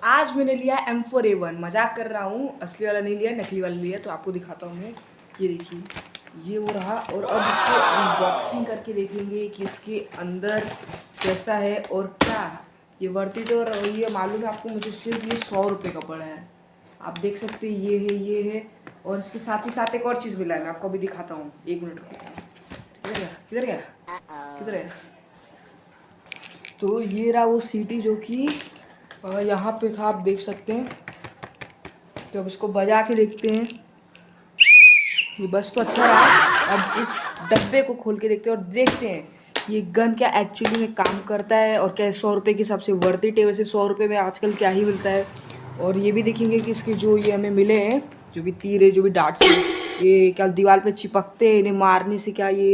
आज मैंने लिया M4A1। मजाक कर रहा हूँ, असली वाला नहीं लिया, नकली वाला लिया। तो आपको दिखाता हूँ मैं। ये देखिए, ये वो रहा। और अब इसको अनबॉक्सिंग करके देखेंगे कि इसके अंदर कैसा है और क्या। ये वर्ती तो ये मालूम है आपको, मुझे सिर्फ ये 100 रुपये का पड़ा है। आप देख सकते हैं, ये है। और इसके साथ ही साथ एक और चीज़ मिला है, मैं आपको अभी दिखाता हूँ। 1 मिनट रुकिए। किधर गया? किधर है? तो ये रहा वो सीटी जो कि यहाँ पे था, आप देख सकते हैं। तो अब इसको बजा के देखते हैं। ये बस तो अच्छा रहा। अब इस डब्बे को खोल के देखते हैं और देखते हैं ये गन क्या एक्चुअली में काम करता है और क्या 100 रुपये के हिसाब से वर्थ इट है। वैसे 100 रुपये में आजकल क्या ही मिलता है। और ये भी देखेंगे कि इसके जो ये हमें मिले हैं, जो भी तीर है, जो भी डार्ट्स है, ये क्या दीवार पे चिपकते हैं? इन्हें मारने से क्या ये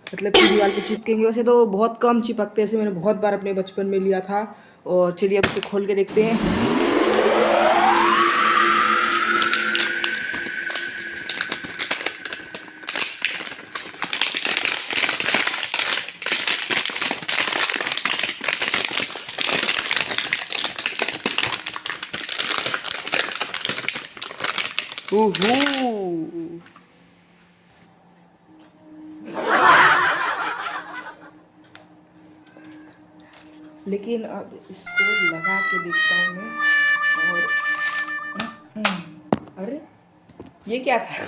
मतलब कि दीवार पे चिपकेंगे? वैसे तो बहुत कम चिपकते हैं, ऐसे मैंने बहुत बार अपने बचपन में लिया था। और चलिए अब इसे खोल के देखते हैं। लेकिन अब इसको लगा के देखता हूँ मैं। और अरे ये क्या था?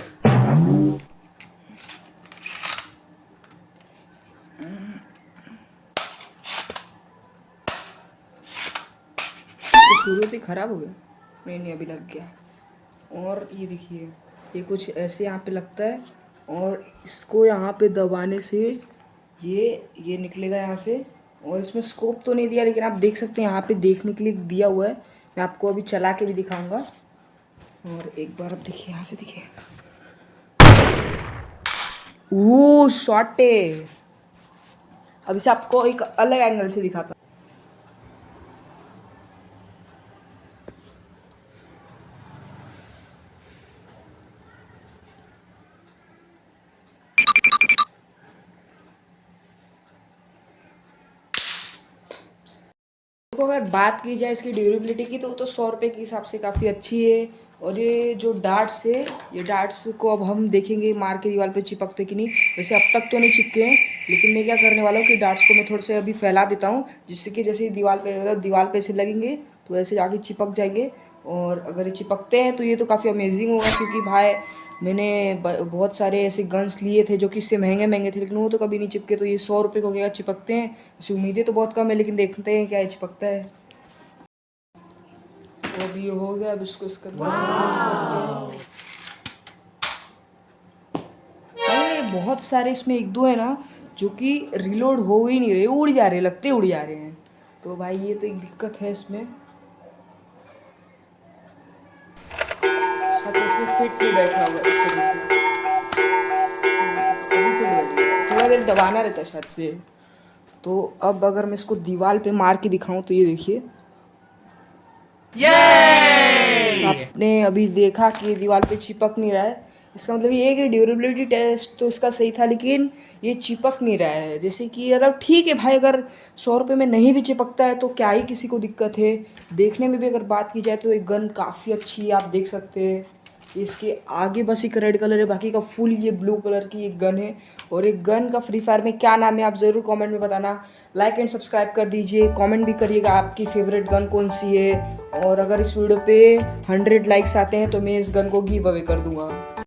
तो शुरू से खराब हो गया? नहीं, अभी लग गया। और ये देखिए, ये कुछ ऐसे यहाँ पे लगता है और इसको यहाँ पे दबाने से ये निकलेगा यहाँ से। और इसमें स्कोप तो नहीं दिया, लेकिन आप देख सकते हैं यहाँ पे देखने के लिए दिया हुआ है। मैं आपको अभी चला के भी दिखाऊंगा। और एक बार अब देखिए, यहाँ से देखिए, वो शॉट है। अब इसे आपको एक अलग एंगल से दिखाता हूँ। अगर बात की जाए इसकी ड्यूरेबिलिटी की, तो 100 रुपये के हिसाब से काफ़ी अच्छी है। और ये जो डार्ट्स है, ये डार्ट्स को अब हम देखेंगे मार के दीवार पे चिपकते कि नहीं। वैसे अब तक तो नहीं चिपके हैं, लेकिन मैं क्या करने वाला हूँ कि डार्ट्स को मैं थोड़े से अभी फैला देता हूँ, जिससे कि जैसे दीवार पे ऐसे लगेंगे तो ऐसे जाके चिपक जाएंगे। और अगर ये चिपकते हैं तो ये तो काफ़ी अमेजिंग होगा, क्योंकि भाई मैंने बहुत सारे ऐसे गन्स लिए थे जो कि इससे महंगे महंगे थे, लेकिन वो तो कभी नहीं चिपके। तो ये 100 रुपये को क्या चिपकते हैं? ऐसी उम्मीदें तो बहुत कम है, लेकिन देखते हैं क्या ये चिपकता है। तो अभी ये हो गया। अब इसको इसका बहुत सारे इसमें एक दो है ना जो कि रिलोड हो ही नहीं रहे, उड़ जा रहे, लगते उड़ जा रहे हैं। तो भाई ये तो एक दिक्कत है इसमें। शायद इसमें फिट नहीं बैठ रहा होगा इस वजह से। अभी फिट बैठ गया, थोड़ा देर दबाना रहता है शायद से। तो अब अगर मैं इसको दीवार पे मार के दिखाऊं तो ये देखिए, आपने अभी देखा कि दीवार पे चिपक नहीं रहा है। इसका मतलब ये है कि ड्यूरेबिलिटी टेस्ट तो इसका सही था, लेकिन ये चिपक नहीं रहा है। जैसे कि मतलब ठीक है भाई, अगर 100 रुपये में नहीं भी चिपकता है तो क्या ही किसी को दिक्कत है। देखने में भी अगर बात की जाए तो एक गन काफ़ी अच्छी है, आप देख सकते हैं। इसके आगे बस एक रेड कलर है, बाकी का फुल ये ब्लू कलर की एक गन है। और एक गन का फ्री फायर में क्या नाम है आप ज़रूर कमेंट में बताना। लाइक एंड सब्सक्राइब कर दीजिए, कमेंट भी करिएगा आपकी फेवरेट गन कौन सी है। और अगर इस वीडियो पे 100 लाइक्स आते हैं तो मैं इस गन को गिव अवे कर दूंगा।